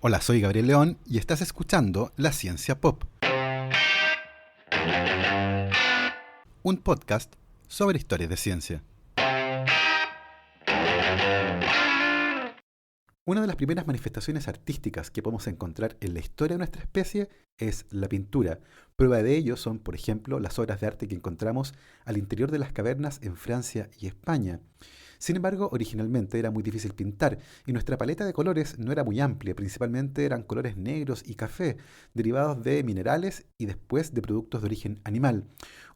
Hola, soy Gabriel León y estás escuchando La Ciencia Pop, un podcast sobre historias de ciencia. Una de las primeras manifestaciones artísticas que podemos encontrar en la historia de nuestra especie es la pintura. Prueba de ello son, por ejemplo, las obras de arte que encontramos al interior de las cavernas en Francia y España. Sin embargo, originalmente era muy difícil pintar y nuestra paleta de colores no era muy amplia, principalmente eran colores negros y café, derivados de minerales y después de productos de origen animal.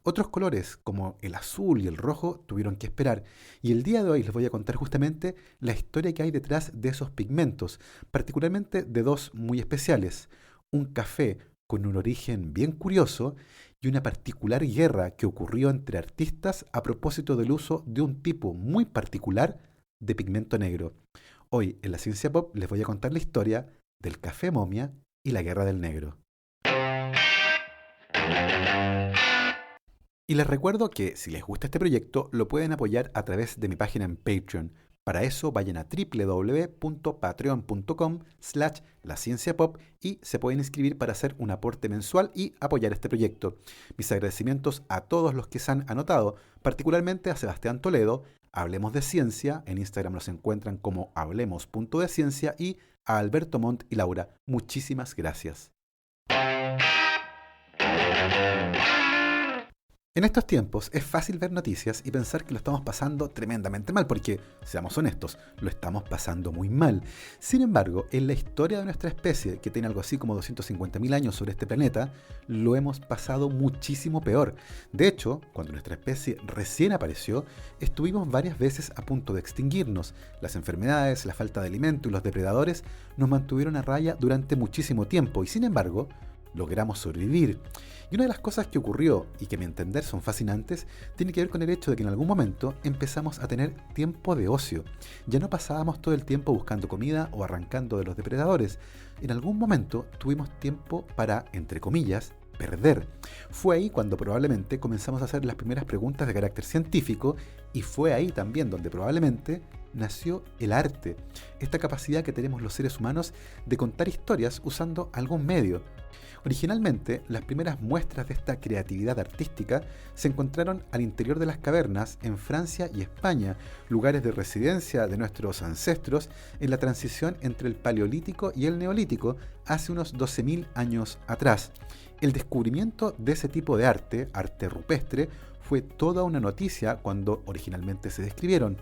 Otros colores, como el azul y el rojo, tuvieron que esperar, y el día de hoy les voy a contar justamente la historia que hay detrás de esos pigmentos, particularmente de dos muy especiales: un café con un origen bien curioso y una particular guerra que ocurrió entre artistas a propósito del uso de un tipo muy particular de pigmento negro. Hoy en la Ciencia Pop les voy a contar la historia del café momia y la guerra del negro. Y les recuerdo que si les gusta este proyecto lo pueden apoyar a través de mi página en Patreon. Para eso vayan a www.patreon.com/lascienciapop y se pueden inscribir para hacer un aporte mensual y apoyar este proyecto. Mis agradecimientos a todos los que se han anotado, particularmente a Sebastián Toledo, Hablemos de Ciencia, en Instagram nos encuentran como hablemos.deciencia, y a Alberto Montt y Laura. Muchísimas gracias. En estos tiempos es fácil ver noticias y pensar que lo estamos pasando tremendamente mal, porque, seamos honestos, lo estamos pasando muy mal. Sin embargo, en la historia de nuestra especie, que tiene algo así como 250.000 años sobre este planeta, lo hemos pasado muchísimo peor. De hecho, cuando nuestra especie recién apareció, estuvimos varias veces a punto de extinguirnos. Las enfermedades, la falta de alimento y los depredadores nos mantuvieron a raya durante muchísimo tiempo y, sin embargo, logramos sobrevivir. Y una de las cosas que ocurrió, y que a mi entender son fascinantes, tiene que ver con el hecho de que en algún momento empezamos a tener tiempo de ocio. Ya no pasábamos todo el tiempo buscando comida o arrancando de los depredadores. En algún momento tuvimos tiempo para, entre comillas, perder. Fue ahí cuando probablemente comenzamos a hacer las primeras preguntas de carácter científico, y fue ahí también donde probablemente nació el arte, esta capacidad que tenemos los seres humanos de contar historias usando algún medio. Originalmente, las primeras muestras de esta creatividad artística se encontraron al interior de las cavernas en Francia y España, lugares de residencia de nuestros ancestros en la transición entre el Paleolítico y el Neolítico hace unos 12.000 años atrás. El descubrimiento de ese tipo de arte rupestre, fue toda una noticia cuando originalmente se describieron.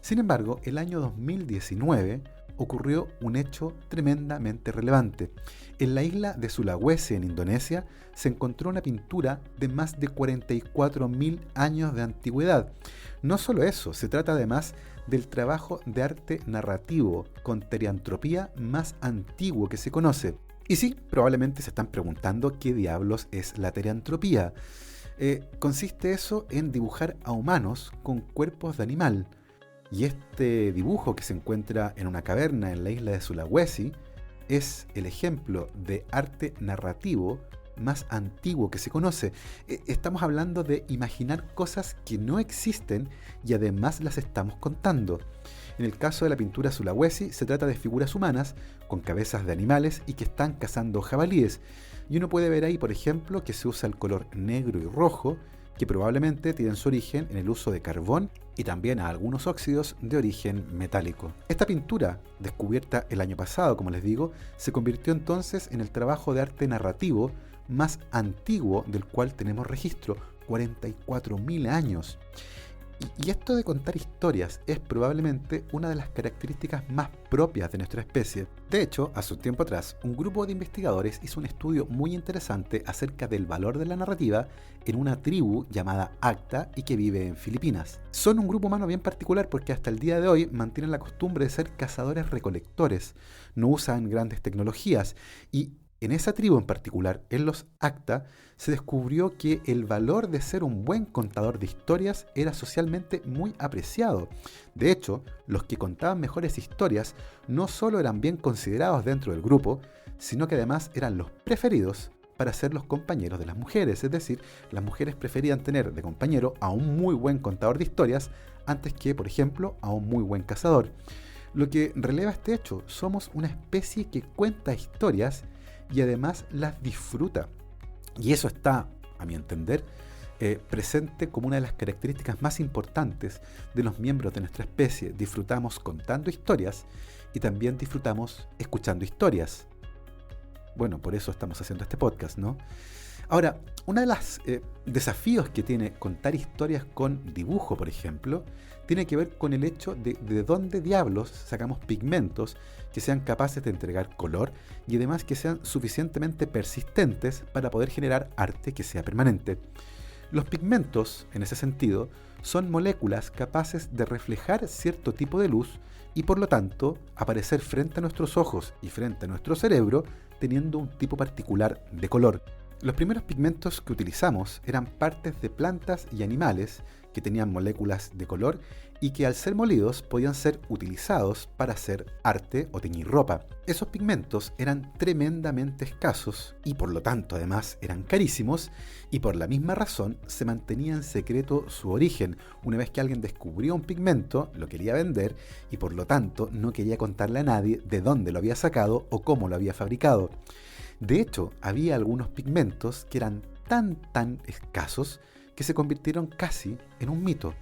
Sin embargo, el año 2019 ocurrió un hecho tremendamente relevante. En la isla de Sulawesi, en Indonesia, se encontró una pintura de más de 44.000 años de antigüedad. No solo eso, se trata además del trabajo de arte narrativo con teriantropía más antiguo que se conoce. Y sí, probablemente se están preguntando qué diablos es la teriantropía. Consiste eso en dibujar a humanos con cuerpos de animal. Y este dibujo, que se encuentra en una caverna en la isla de Sulawesi, es el ejemplo de arte narrativo más antiguo que se conoce. Estamos hablando de imaginar cosas que no existen y además las estamos contando. En el caso de la pintura Sulawesi se trata de figuras humanas con cabezas de animales y que están cazando jabalíes. Y uno puede ver ahí, por ejemplo, que se usa el color negro y rojo, que probablemente tienen su origen en el uso de carbón y también a algunos óxidos de origen metálico. Esta pintura, descubierta el año pasado, como les digo, se convirtió entonces en el trabajo de arte narrativo más antiguo del cual tenemos registro, 44.000 años. Y esto de contar historias es probablemente una de las características más propias de nuestra especie. De hecho, hace un tiempo atrás, un grupo de investigadores hizo un estudio muy interesante acerca del valor de la narrativa en una tribu llamada Acta y que vive en Filipinas. Son un grupo humano bien particular porque hasta el día de hoy mantienen la costumbre de ser cazadores-recolectores. No usan grandes tecnologías y en esa tribu en particular, en los Acta, se descubrió que el valor de ser un buen contador de historias era socialmente muy apreciado. De hecho, los que contaban mejores historias no solo eran bien considerados dentro del grupo, sino que además eran los preferidos para ser los compañeros de las mujeres. Es decir, las mujeres preferían tener de compañero a un muy buen contador de historias antes que, por ejemplo, a un muy buen cazador. lo que releva este hecho. Somos una especie que cuenta historias y además las disfruta. Y eso está, a mi entender, presente como una de las características más importantes de los miembros de nuestra especie. Disfrutamos contando historias y también disfrutamos escuchando historias. Bueno, por eso estamos haciendo este podcast, ¿no? Ahora, uno de los desafíos que tiene contar historias con dibujo, por ejemplo, tiene que ver con el hecho de dónde diablos sacamos pigmentos que sean capaces de entregar color y además que sean suficientemente persistentes para poder generar arte que sea permanente. Los pigmentos, en ese sentido, son moléculas capaces de reflejar cierto tipo de luz y por lo tanto aparecer frente a nuestros ojos y frente a nuestro cerebro teniendo un tipo particular de color. Los primeros pigmentos que utilizamos eran partes de plantas y animales que tenían moléculas de color y que al ser molidos podían ser utilizados para hacer arte o teñir ropa. Esos pigmentos eran tremendamente escasos y por lo tanto además eran carísimos y por la misma razón se mantenía en secreto su origen. Una vez que alguien descubrió un pigmento, lo quería vender y por lo tanto no quería contarle a nadie de dónde lo había sacado o cómo lo había fabricado. De hecho, había algunos pigmentos que eran tan escasos que se convirtieron casi en un mito.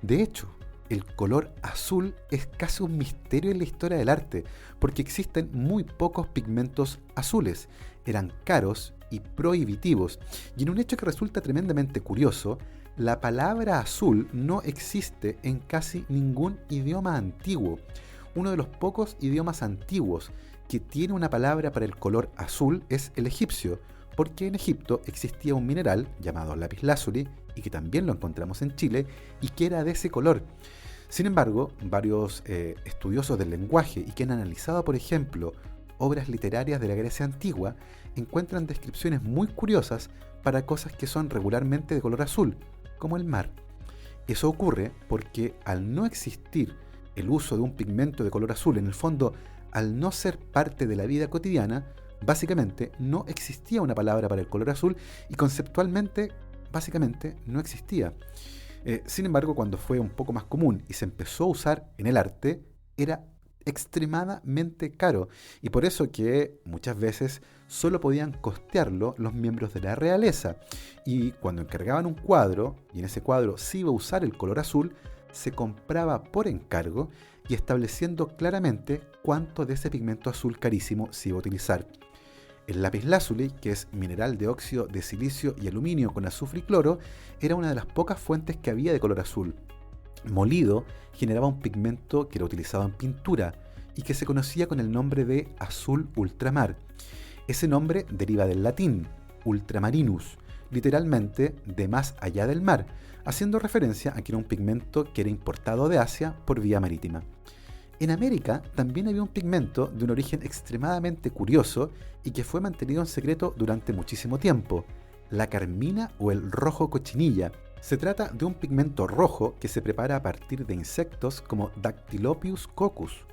De hecho, el color azul es casi un misterio en la historia del arte, porque existen muy pocos pigmentos azules, eran caros y prohibitivos, y en un hecho que resulta tremendamente curioso, la palabra azul no existe en casi ningún idioma antiguo. Uno de los pocos idiomas antiguos que tiene una palabra para el color azul es el egipcio, porque en Egipto existía un mineral llamado lapislázuli y que también lo encontramos en Chile y que era de ese color. Sin embargo, varios estudiosos del lenguaje y que han analizado, por ejemplo, obras literarias de la Grecia antigua, encuentran descripciones muy curiosas para cosas que son regularmente de color azul, como el mar. Eso ocurre porque al no existir el uso de un pigmento de color azul, en el fondo, al no ser parte de la vida cotidiana, básicamente no existía una palabra para el color azul y conceptualmente, básicamente, no existía. Sin embargo, cuando fue un poco más común y se empezó a usar en el arte, era extremadamente caro y por eso que muchas veces solo podían costearlo los miembros de la realeza y cuando encargaban un cuadro y en ese cuadro se iba a usar el color azul, se compraba por encargo y estableciendo claramente cuánto de ese pigmento azul carísimo se iba a utilizar. El lapislázuli, que es mineral de óxido de silicio y aluminio con azufre y cloro, era una de las pocas fuentes que había de color azul. Molido, generaba un pigmento que era utilizado en pintura y que se conocía con el nombre de azul ultramar. Ese nombre deriva del latín, ultramarinus, literalmente de más allá del mar, haciendo referencia a que era un pigmento que era importado de Asia por vía marítima. En América también había un pigmento de un origen extremadamente curioso y que fue mantenido en secreto durante muchísimo tiempo, la carmina o el rojo cochinilla. Se trata de un pigmento rojo que se prepara a partir de insectos como Dactylopius coccus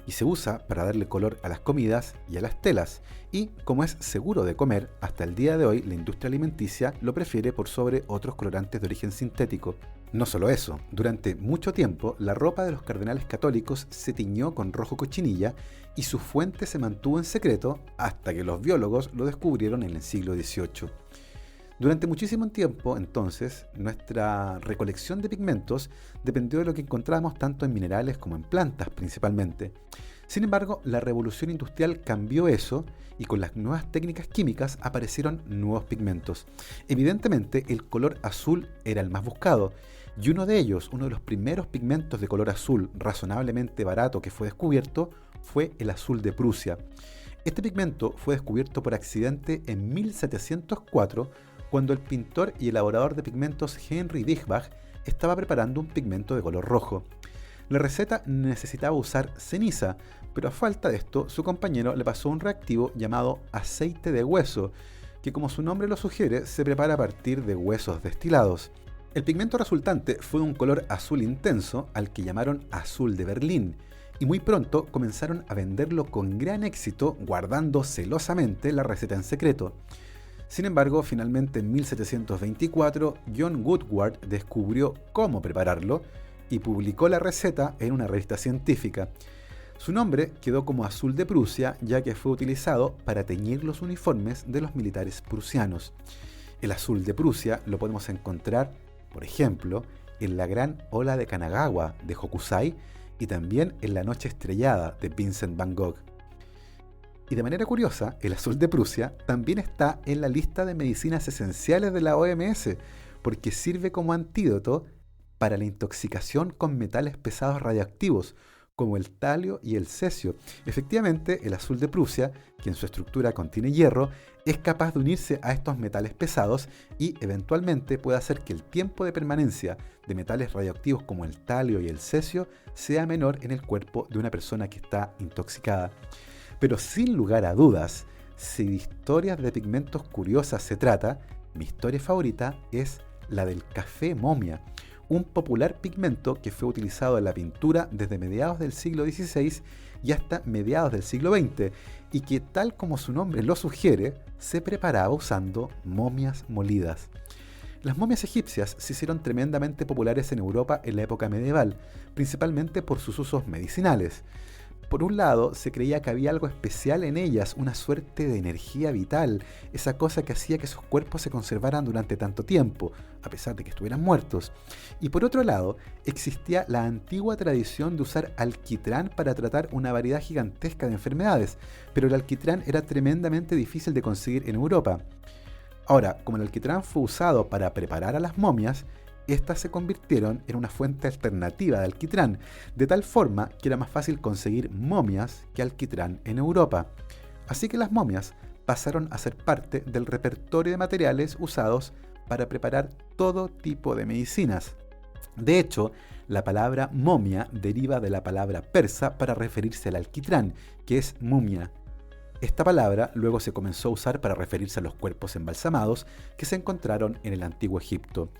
y se usa para darle color a las comidas y a las telas y, como es seguro de comer, hasta el día de hoy la industria alimenticia lo prefiere por sobre otros colorantes de origen sintético. No solo eso, durante mucho tiempo la ropa de los cardenales católicos se tiñó con rojo cochinilla y su fuente se mantuvo en secreto hasta que los biólogos lo descubrieron en el siglo XVIII. Durante muchísimo tiempo, entonces, nuestra recolección de pigmentos dependió de lo que encontrábamos tanto en minerales como en plantas principalmente. Sin embargo, la revolución industrial cambió eso y con las nuevas técnicas químicas aparecieron nuevos pigmentos. Evidentemente, el color azul era el más buscado y uno de ellos, uno de los primeros pigmentos de color azul razonablemente barato que fue descubierto, fue el azul de Prusia. Este pigmento fue descubierto por accidente en 1704 cuando el pintor y elaborador de pigmentos Henry Dichbach estaba preparando un pigmento de color rojo. La receta necesitaba usar ceniza, pero a falta de esto, su compañero le pasó un reactivo llamado aceite de hueso, que como su nombre lo sugiere, se prepara a partir de huesos destilados. El pigmento resultante fue un color azul intenso al que llamaron azul de Berlín, y muy pronto comenzaron a venderlo con gran éxito, guardando celosamente la receta en secreto. Sin embargo, finalmente en 1724, John Woodward descubrió cómo prepararlo y publicó la receta en una revista científica. Su nombre quedó como azul de Prusia, ya que fue utilizado para teñir los uniformes de los militares prusianos. El azul de Prusia lo podemos encontrar, por ejemplo, en la Gran Ola de Kanagawa de Hokusai y también en La Noche Estrellada de Vincent van Gogh. Y de manera curiosa, el azul de Prusia también está en la lista de medicinas esenciales de la OMS, porque sirve como antídoto para la intoxicación con metales pesados radioactivos, como el talio y el cesio. Efectivamente, el azul de Prusia, que en su estructura contiene hierro, es capaz de unirse a estos metales pesados y eventualmente puede hacer que el tiempo de permanencia de metales radioactivos como el talio y el cesio sea menor en el cuerpo de una persona que está intoxicada. Pero sin lugar a dudas, si de historias de pigmentos curiosas se trata, mi historia favorita es la del café momia, un popular pigmento que fue utilizado en la pintura desde mediados del siglo XVI y hasta mediados del siglo XX, y que, tal como su nombre lo sugiere, se preparaba usando momias molidas. Las momias egipcias se hicieron tremendamente populares en Europa en la época medieval, principalmente por sus usos medicinales. Por un lado, se creía que había algo especial en ellas, una suerte de energía vital, esa cosa que hacía que sus cuerpos se conservaran durante tanto tiempo, a pesar de que estuvieran muertos. Y por otro lado, existía la antigua tradición de usar alquitrán para tratar una variedad gigantesca de enfermedades, pero el alquitrán era tremendamente difícil de conseguir en Europa. Ahora, como el alquitrán fue usado para preparar a las momias, estas se convirtieron en una fuente alternativa de alquitrán, de tal forma que era más fácil conseguir momias que alquitrán en Europa. Así que las momias pasaron a ser parte del repertorio de materiales usados para preparar todo tipo de medicinas. De hecho, la palabra momia deriva de la palabra persa para referirse al alquitrán, que es mumia. Esta palabra luego se comenzó a usar para referirse a los cuerpos embalsamados que se encontraron en el antiguo Egipto.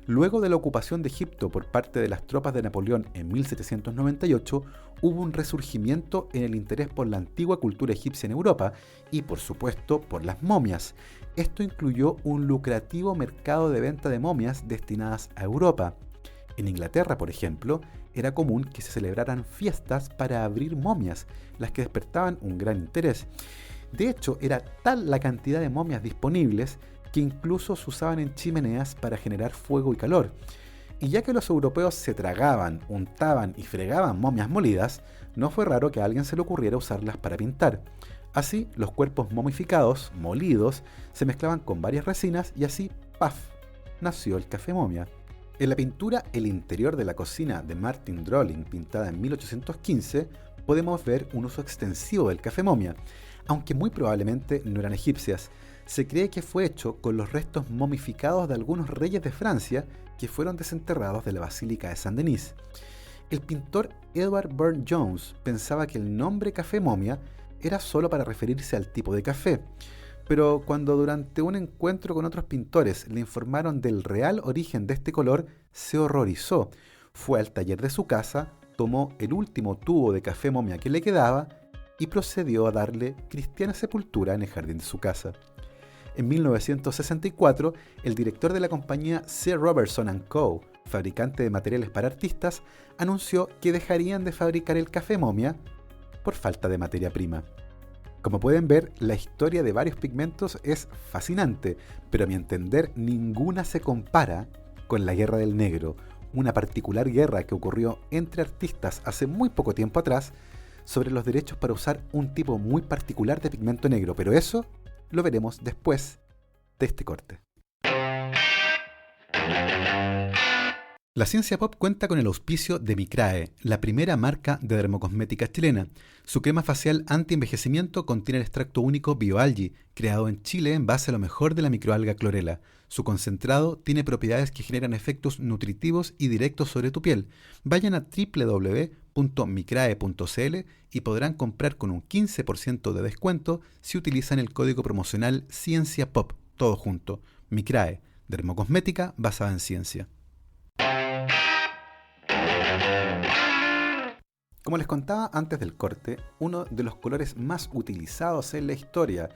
Luego de la ocupación de Egipto por parte de las tropas de Napoleón en 1798, hubo un resurgimiento en el interés por la antigua cultura egipcia en Europa y, por supuesto, por las momias. Esto incluyó un lucrativo mercado de venta de momias destinadas a Europa. En Inglaterra, por ejemplo, era común que se celebraran fiestas para abrir momias, las que despertaban un gran interés. De hecho, era tal la cantidad de momias disponibles que incluso se usaban en chimeneas para generar fuego y calor. Y ya que los europeos se tragaban, untaban y fregaban momias molidas, no fue raro que a alguien se le ocurriera usarlas para pintar. Así, los cuerpos momificados, molidos, se mezclaban con varias resinas y así, ¡paf!, nació el café momia. En la pintura El interior de la cocina de Martin Drolling, pintada en 1815, podemos ver un uso extensivo del café momia, aunque muy probablemente no eran egipcias. Se cree que fue hecho con los restos momificados de algunos reyes de Francia que fueron desenterrados de la Basílica de Saint-Denis. El pintor Edward Burne-Jones pensaba que el nombre café momia era solo para referirse al tipo de café, pero cuando durante un encuentro con otros pintores le informaron del real origen de este color, se horrorizó. Fue al taller de su casa, tomó el último tubo de café momia que le quedaba y procedió a darle cristiana sepultura en el jardín de su casa. En 1964, el director de la compañía C. Robertson & Co., fabricante de materiales para artistas, anunció que dejarían de fabricar el café momia por falta de materia prima. Como pueden ver, la historia de varios pigmentos es fascinante, pero a mi entender ninguna se compara con la Guerra del Negro, una particular guerra que ocurrió entre artistas hace muy poco tiempo atrás sobre los derechos para usar un tipo muy particular de pigmento negro, pero eso lo veremos después de este corte. La Ciencia Pop cuenta con el auspicio de Micrae, la primera marca de dermocosmética chilena. Su crema facial anti-envejecimiento contiene el extracto único BioAlgae, creado en Chile en base a lo mejor de la microalga clorela. Su concentrado tiene propiedades que generan efectos nutritivos y directos sobre tu piel. Vayan a www.micrae.cl y podrán comprar con un 15% de descuento si utilizan el código promocional CienciaPop, todo junto. Micrae, dermocosmética basada en ciencia. Como les contaba antes del corte, uno de los colores más utilizados en la historia,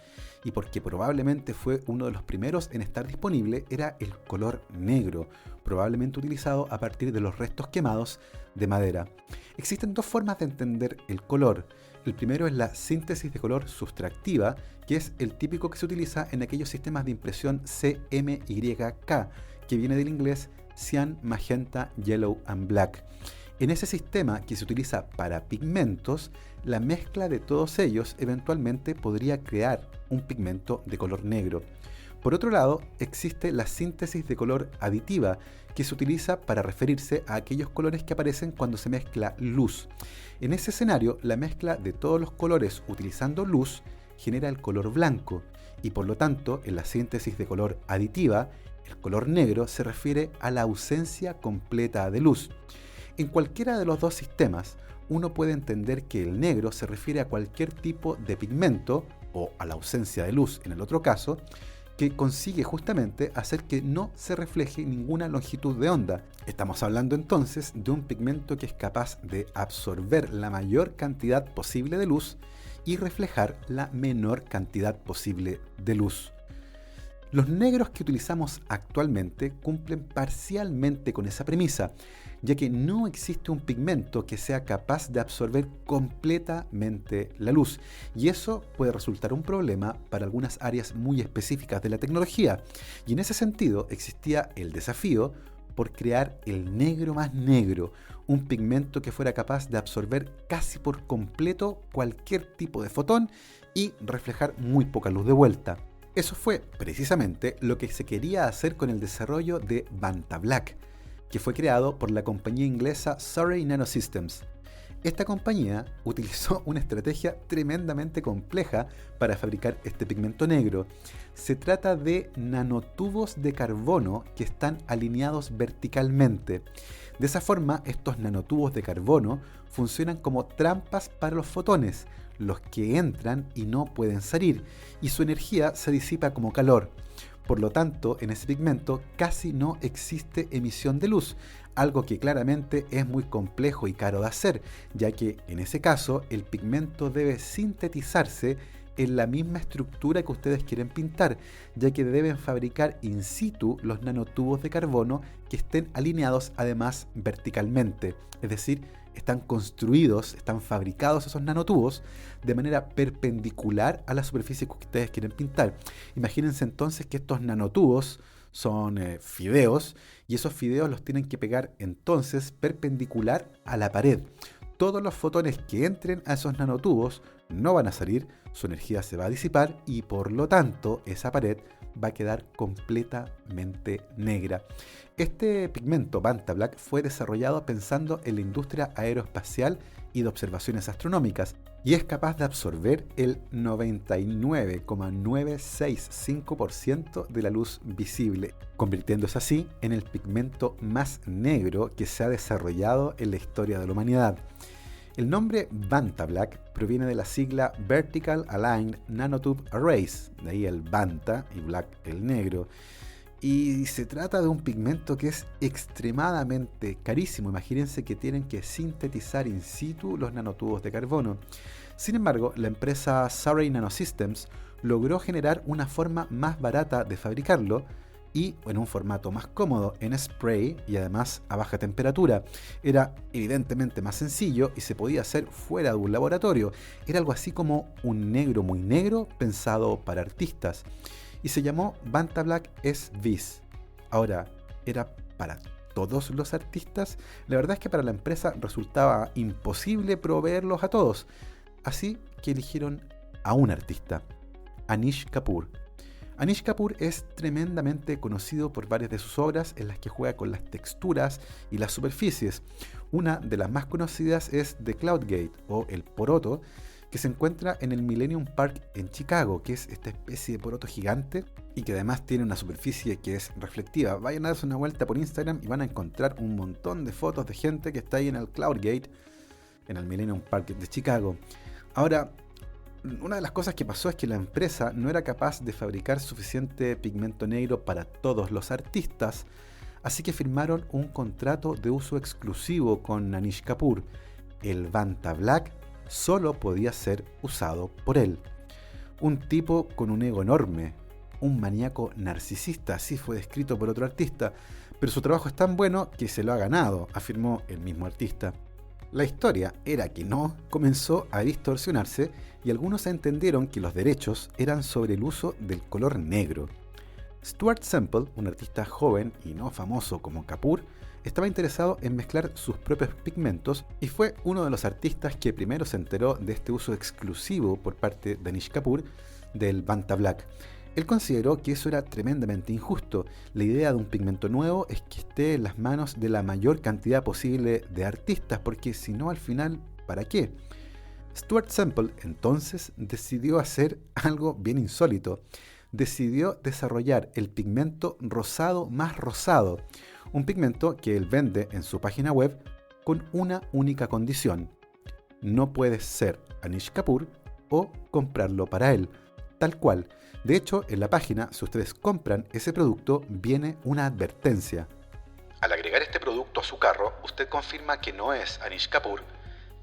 y porque probablemente fue uno de los primeros en estar disponible, era el color negro, probablemente utilizado a partir de los restos quemados de madera. Existen dos formas de entender el color. El primero es la síntesis de color sustractiva, que es el típico que se utiliza en aquellos sistemas de impresión CMYK, que viene del inglés Cyan, Magenta, Yellow and Black. En ese sistema que se utiliza para pigmentos, la mezcla de todos ellos eventualmente podría crear un pigmento de color negro. Por otro lado, existe la síntesis de color aditiva, que se utiliza para referirse a aquellos colores que aparecen cuando se mezcla luz. En ese escenario, la mezcla de todos los colores utilizando luz genera el color blanco, y por lo tanto, en la síntesis de color aditiva, el color negro se refiere a la ausencia completa de luz. En cualquiera de los dos sistemas, uno puede entender que el negro se refiere a cualquier tipo de pigmento, o a la ausencia de luz en el otro caso, que consigue justamente hacer que no se refleje ninguna longitud de onda. Estamos hablando entonces de un pigmento que es capaz de absorber la mayor cantidad posible de luz y reflejar la menor cantidad posible de luz. Los negros que utilizamos actualmente cumplen parcialmente con esa premisa, ya que no existe un pigmento que sea capaz de absorber completamente la luz, y eso puede resultar un problema para algunas áreas muy específicas de la tecnología. Y en ese sentido existía el desafío por crear el negro más negro, un pigmento que fuera capaz de absorber casi por completo cualquier tipo de fotón y reflejar muy poca luz de vuelta. Eso fue precisamente lo que se quería hacer con el desarrollo de Vantablack, que fue creado por la compañía inglesa Surrey Nanosystems. Esta compañía utilizó una estrategia tremendamente compleja para fabricar este pigmento negro. Se trata de nanotubos de carbono que están alineados verticalmente. De esa forma, estos nanotubos de carbono funcionan como trampas para los fotones, los que entran y no pueden salir, y su energía se disipa como calor. Por lo tanto, en ese pigmento casi no existe emisión de luz, algo que claramente es muy complejo y caro de hacer, ya que en ese caso el pigmento debe sintetizarse en la misma estructura que ustedes quieren pintar, ya que deben fabricar in situ los nanotubos de carbono que estén alineados además verticalmente, es decir, están construidos, están fabricados esos nanotubos de manera perpendicular a la superficie que ustedes quieren pintar. Imagínense entonces que estos nanotubos son fideos, y esos fideos los tienen que pegar entonces perpendicular a la pared. Todos los fotones que entren a esos nanotubos no van a salir, su energía se va a disipar y por lo tanto esa pared va a quedar completamente negra. Este pigmento Vantablack fue desarrollado pensando en la industria aeroespacial y de observaciones astronómicas, y es capaz de absorber el 99,965% de la luz visible, convirtiéndose así en el pigmento más negro que se ha desarrollado en la historia de la humanidad. El nombre Vantablack proviene de la sigla Vertical Aligned Nanotube Arrays, de ahí el Vanta y Black el negro. Y se trata de un pigmento que es extremadamente carísimo. Imagínense que tienen que sintetizar in situ los nanotubos de carbono. Sin embargo, la empresa Surrey Nanosystems logró generar una forma más barata de fabricarlo y en un formato más cómodo, en spray y además a baja temperatura. Era evidentemente más sencillo y se podía hacer fuera de un laboratorio. Era algo así como un negro muy negro pensado para artistas. Y se llamó Vantablack S-Vis. Ahora, ¿era para todos los artistas? La verdad es que para la empresa resultaba imposible proveerlos a todos. Así que eligieron a un artista, Anish Kapoor. Anish Kapoor es tremendamente conocido por varias de sus obras en las que juega con las texturas y las superficies. Una de las más conocidas es The Cloud Gate o el Poroto, que se encuentra en el Millennium Park en Chicago, que es esta especie de poroto gigante y que además tiene una superficie que es reflectiva. Vayan a darse una vuelta por Instagram y van a encontrar un montón de fotos de gente que está ahí en el Cloud Gate, en el Millennium Park de Chicago. Ahora, una de las cosas que pasó es que la empresa no era capaz de fabricar suficiente pigmento negro para todos los artistas, así que firmaron un contrato de uso exclusivo con Anish Kapoor. el Vanta Black solo podía ser usado por él. Un tipo con un ego enorme, un maníaco narcisista, así fue descrito por otro artista, pero su trabajo es tan bueno que se lo ha ganado, afirmó el mismo artista. La historia era que no comenzó a distorsionarse y algunos entendieron que los derechos eran sobre el uso del color negro. Stuart Semple, un artista joven y no famoso como Kapoor, estaba interesado en mezclar sus propios pigmentos y fue uno de los artistas que primero se enteró de este uso exclusivo por parte de Anish Kapoor del Vanta Black. Él consideró que eso era tremendamente injusto. La idea de un pigmento nuevo es que esté en las manos de la mayor cantidad posible de artistas, porque si no, al final, ¿para qué? Stuart Semple entonces decidió hacer algo bien insólito. Decidió desarrollar el pigmento rosado más rosado, un pigmento que él vende en su página web con una única condición: no puedes ser Anish Kapoor o comprarlo para él, tal cual. De hecho, en la página, si ustedes compran ese producto, viene una advertencia. Al agregar este producto a su carro, usted confirma que no es Anish Kapoor,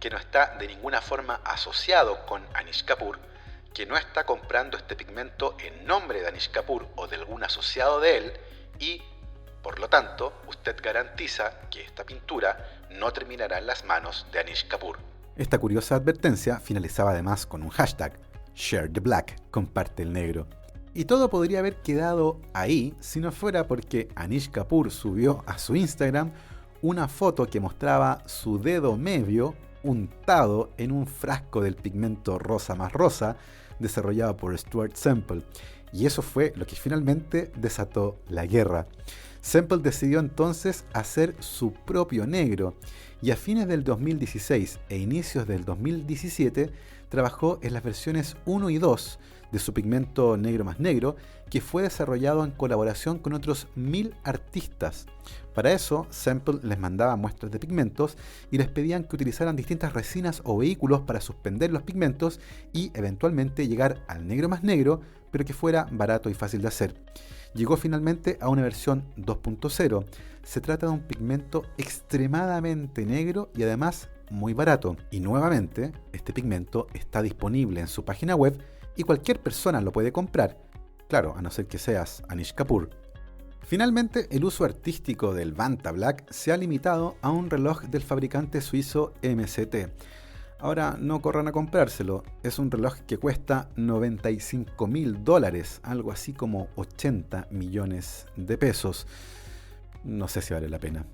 que no está de ninguna forma asociado con Anish Kapoor, que no está comprando este pigmento en nombre de Anish Kapoor o de algún asociado de él y, por lo tanto, usted garantiza que esta pintura no terminará en las manos de Anish Kapoor. Esta curiosa advertencia finalizaba además con un hashtag: Share the Black, comparte el negro. Y todo podría haber quedado ahí si no fuera porque Anish Kapoor subió a su Instagram una foto que mostraba su dedo medio untado en un frasco del pigmento rosa más rosa desarrollado por Stuart Semple. Y eso fue lo que finalmente desató la guerra. Semple decidió entonces hacer su propio negro y a fines del 2016 e inicios del 2017 trabajó en las versiones 1 y 2 de su pigmento negro más negro, que fue desarrollado en colaboración con otros 1000 artistas. Para eso, Semple les mandaba muestras de pigmentos y les pedían que utilizaran distintas resinas o vehículos para suspender los pigmentos y eventualmente llegar al negro más negro, pero que fuera barato y fácil de hacer. Llegó finalmente a una versión 2.0. Se trata de un pigmento extremadamente negro y además muy barato. Y nuevamente, este pigmento está disponible en su página web y cualquier persona lo puede comprar, claro, a no ser que seas Anish Kapoor. Finalmente, el uso artístico del Vanta Black se ha limitado a un reloj del fabricante suizo MCT. Ahora no corran a comprárselo, es un reloj que cuesta $95.000, algo así como 80 millones de pesos. No sé si vale la pena.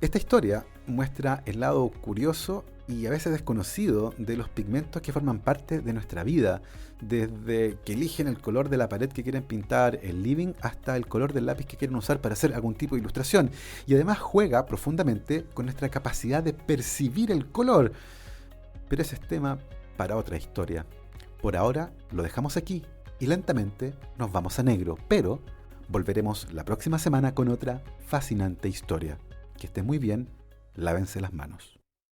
Esta historia muestra el lado curioso y a veces desconocido de los pigmentos que forman parte de nuestra vida, desde que eligen el color de la pared que quieren pintar el living hasta el color del lápiz que quieren usar para hacer algún tipo de ilustración, y además juega profundamente con nuestra capacidad de percibir el color. Pero ese es tema para otra historia. Por ahora lo dejamos aquí y lentamente nos vamos a negro, pero volveremos la próxima semana con otra fascinante historia. Que estén muy bien, lávense las manos.